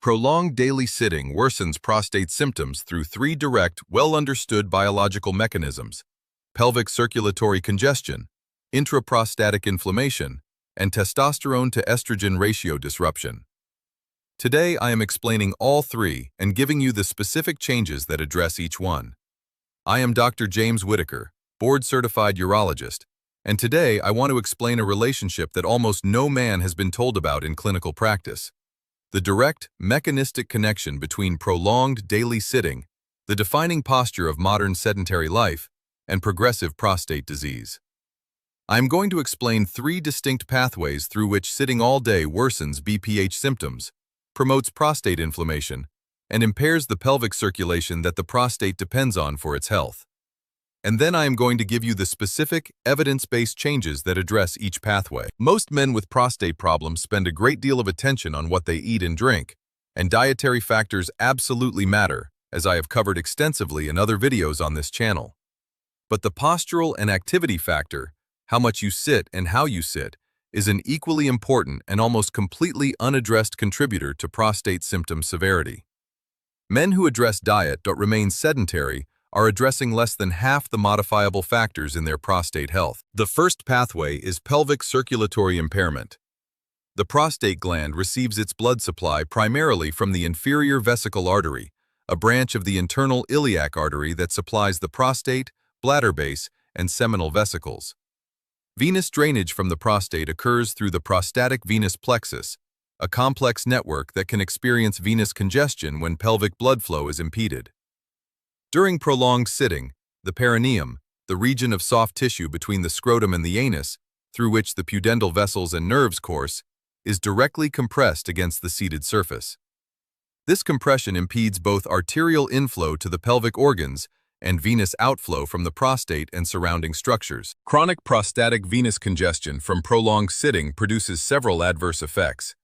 Prolonged daily sitting worsens prostate symptoms through three direct, well-understood biological mechanisms: pelvic circulatory congestion, intraprostatic inflammation, and testosterone to estrogen ratio disruption. Today, I am explaining all three and giving you the specific changes that address each one. I am Dr. James Whitaker, board-certified urologist, and today I want to explain a relationship that almost no man has been told about in clinical practice: the direct, mechanistic connection between prolonged daily sitting, the defining posture of modern sedentary life, and progressive prostate disease. I am going to explain three distinct pathways through which sitting all day worsens BPH symptoms, promotes prostate inflammation, and impairs the pelvic circulation that the prostate depends on for its health. And then I am going to give you the specific, evidence-based changes that address each pathway. Most men with prostate problems spend a great deal of attention on what they eat and drink, and dietary factors absolutely matter, as I have covered extensively in other videos on this channel. But the postural and activity factor, how much you sit and how you sit, is an equally important and almost completely unaddressed contributor to prostate symptom severity. Men who address diet but remain sedentary are addressing less than half the modifiable factors in their prostate health. The first pathway is pelvic circulatory impairment. The prostate gland receives its blood supply primarily from the inferior vesical artery, a branch of the internal iliac artery that supplies the prostate, bladder base, and seminal vesicles. Venous drainage from the prostate occurs through the prostatic venous plexus, a complex network that can experience venous congestion when pelvic blood flow is impeded. During prolonged sitting, the perineum, the region of soft tissue between the scrotum and the anus, through which the pudendal vessels and nerves course, is directly compressed against the seated surface. This compression impedes both arterial inflow to the pelvic organs and venous outflow from the prostate and surrounding structures. Chronic prostatic venous congestion from prolonged sitting produces several adverse effects.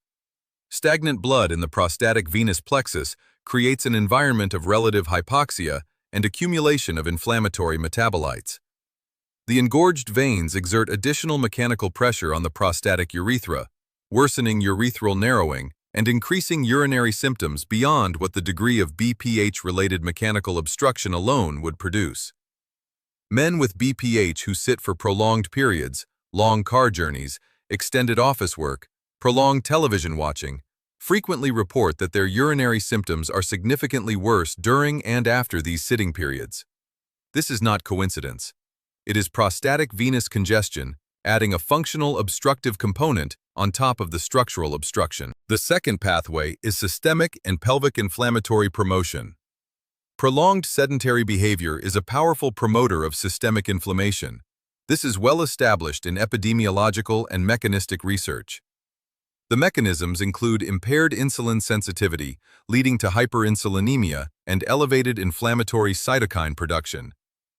Stagnant blood in the prostatic venous plexus creates an environment of relative hypoxia and accumulation of inflammatory metabolites. The engorged veins exert additional mechanical pressure on the prostatic urethra, worsening urethral narrowing and increasing urinary symptoms beyond what the degree of BPH-related mechanical obstruction alone would produce. Men with BPH who sit for prolonged periods, long car journeys, extended office work, prolonged television watching, frequently report that their urinary symptoms are significantly worse during and after these sitting periods. This is not coincidence. It is prostatic venous congestion, adding a functional obstructive component on top of the structural obstruction. The second pathway is systemic and pelvic inflammatory promotion. Prolonged sedentary behavior is a powerful promoter of systemic inflammation. This is well established in epidemiological and mechanistic research. The mechanisms include impaired insulin sensitivity, leading to hyperinsulinemia and elevated inflammatory cytokine production,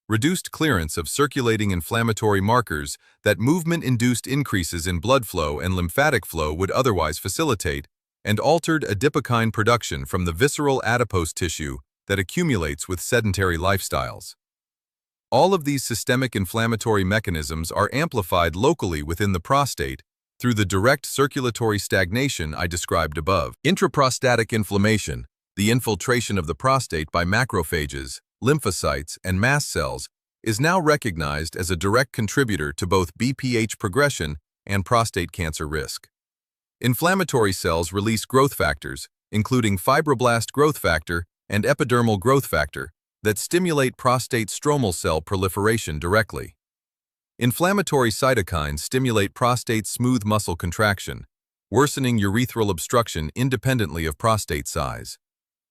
reduced clearance of circulating inflammatory markers that movement-induced increases in blood flow and lymphatic flow would otherwise facilitate, and altered adipokine production from the visceral adipose tissue that accumulates with sedentary lifestyles. All of these systemic inflammatory mechanisms are amplified locally within the prostate through the direct circulatory stagnation I described above. Intraprostatic inflammation, the infiltration of the prostate by macrophages, lymphocytes, and mast cells, is now recognized as a direct contributor to both BPH progression and prostate cancer risk. Inflammatory cells release growth factors, including fibroblast growth factor and epidermal growth factor, that stimulate prostate stromal cell proliferation directly. Inflammatory cytokines stimulate prostate smooth muscle contraction, worsening urethral obstruction independently of prostate size.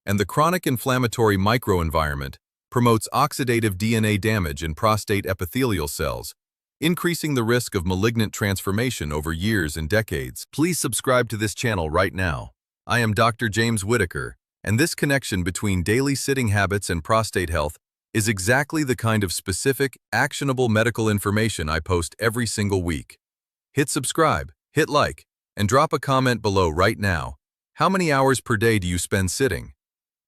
And the chronic inflammatory microenvironment promotes oxidative DNA damage in prostate epithelial cells, increasing the risk of malignant transformation over years and decades. Please subscribe to this channel right now. I am Dr. James Whitaker, and this connection between daily sitting habits and prostate health is exactly the kind of specific, actionable medical information I post every single week. Hit subscribe, hit like, and drop a comment below right now. How many hours per day do you spend sitting?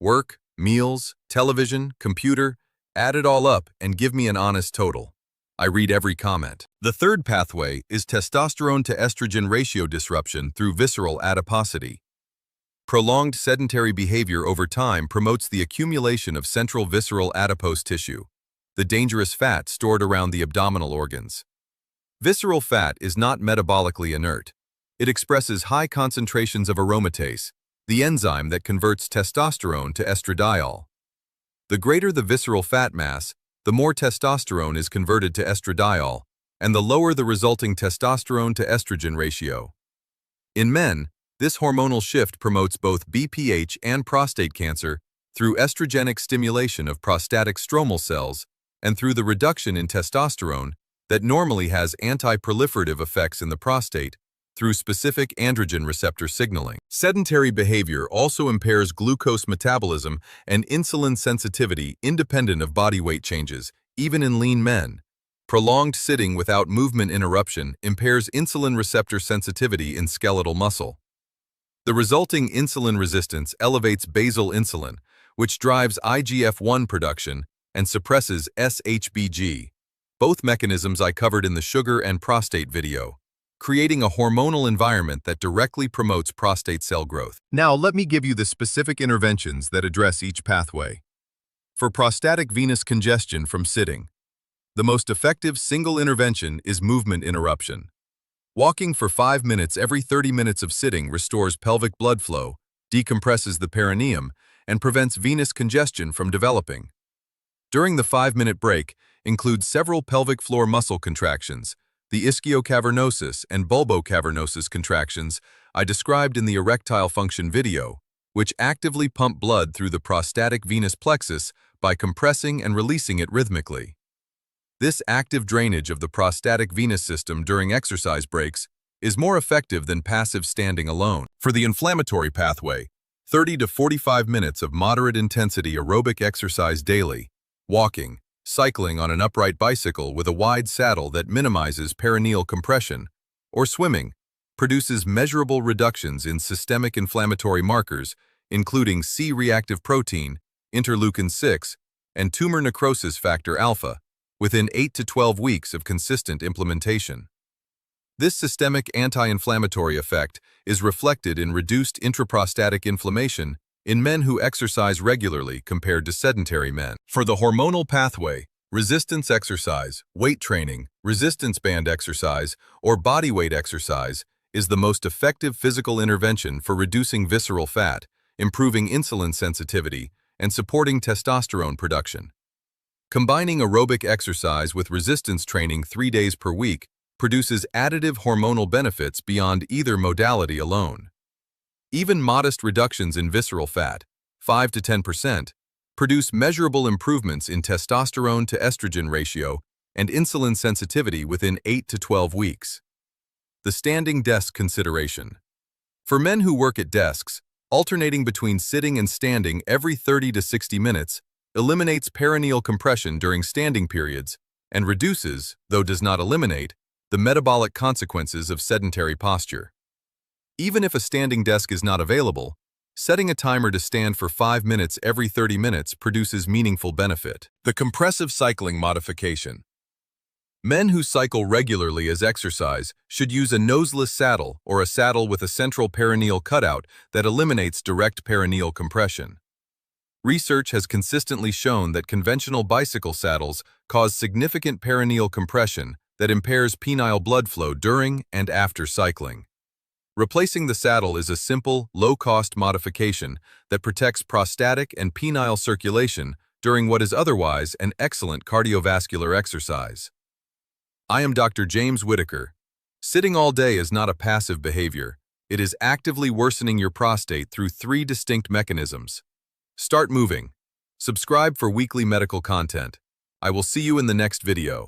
Work, meals, television, computer? Add it all up and give me an honest total. I read every comment. The third pathway is testosterone to estrogen ratio disruption through visceral adiposity. Prolonged sedentary behavior over time promotes the accumulation of central visceral adipose tissue, the dangerous fat stored around the abdominal organs. Visceral fat is not metabolically inert. It expresses high concentrations of aromatase, the enzyme that converts testosterone to estradiol. The greater the visceral fat mass, the more testosterone is converted to estradiol, and the lower the resulting testosterone to estrogen ratio. In men, this hormonal shift promotes both BPH and prostate cancer through estrogenic stimulation of prostatic stromal cells and through the reduction in testosterone that normally has anti-proliferative effects in the prostate through specific androgen receptor signaling. Sedentary behavior also impairs glucose metabolism and insulin sensitivity independent of body weight changes, even in lean men. Prolonged sitting without movement interruption impairs insulin receptor sensitivity in skeletal muscle. The resulting insulin resistance elevates basal insulin, which drives IGF-1 production and suppresses SHBG, both mechanisms I covered in the sugar and prostate video, creating a hormonal environment that directly promotes prostate cell growth. Now, let me give you the specific interventions that address each pathway. For prostatic venous congestion from sitting, the most effective single intervention is movement interruption. Walking for 5 minutes every 30 minutes of sitting restores pelvic blood flow, decompresses the perineum, and prevents venous congestion from developing. During the 5-minute break, include several pelvic floor muscle contractions, the ischiocavernosus and bulbocavernosus contractions I described in the erectile function video, which actively pump blood through the prostatic venous plexus by compressing and releasing it rhythmically. This active drainage of the prostatic venous system during exercise breaks is more effective than passive standing alone. For the inflammatory pathway, 30 to 45 minutes of moderate-intensity aerobic exercise daily, walking, cycling on an upright bicycle with a wide saddle that minimizes perineal compression, or swimming, produces measurable reductions in systemic inflammatory markers, including C-reactive protein, interleukin-6, and tumor necrosis factor alpha, within 8 to 12 weeks of consistent implementation. This systemic anti-inflammatory effect is reflected in reduced intraprostatic inflammation in men who exercise regularly compared to sedentary men. For the hormonal pathway, resistance exercise, weight training, resistance band exercise, or body weight exercise is the most effective physical intervention for reducing visceral fat, improving insulin sensitivity, and supporting testosterone production. Combining aerobic exercise with resistance training 3 days per week produces additive hormonal benefits beyond either modality alone. Even modest reductions in visceral fat, 5 to 10%, produce measurable improvements in testosterone to estrogen ratio and insulin sensitivity within 8 to 12 weeks. The standing desk consideration. For men who work at desks, alternating between sitting and standing every 30 to 60 minutes eliminates perineal compression during standing periods and reduces, though does not eliminate, the metabolic consequences of sedentary posture. Even if a standing desk is not available, setting a timer to stand for 5 minutes every 30 minutes produces meaningful benefit. The compressive cycling modification. Men who cycle regularly as exercise should use a noseless saddle or a saddle with a central perineal cutout that eliminates direct perineal compression. Research has consistently shown that conventional bicycle saddles cause significant perineal compression that impairs penile blood flow during and after cycling. Replacing the saddle is a simple, low-cost modification that protects prostatic and penile circulation during what is otherwise an excellent cardiovascular exercise. I am Dr. James Whitaker. Sitting all day is not a passive behavior. It is actively worsening your prostate through 3 distinct mechanisms. Start moving. Subscribe for weekly medical content. I will see you in the next video.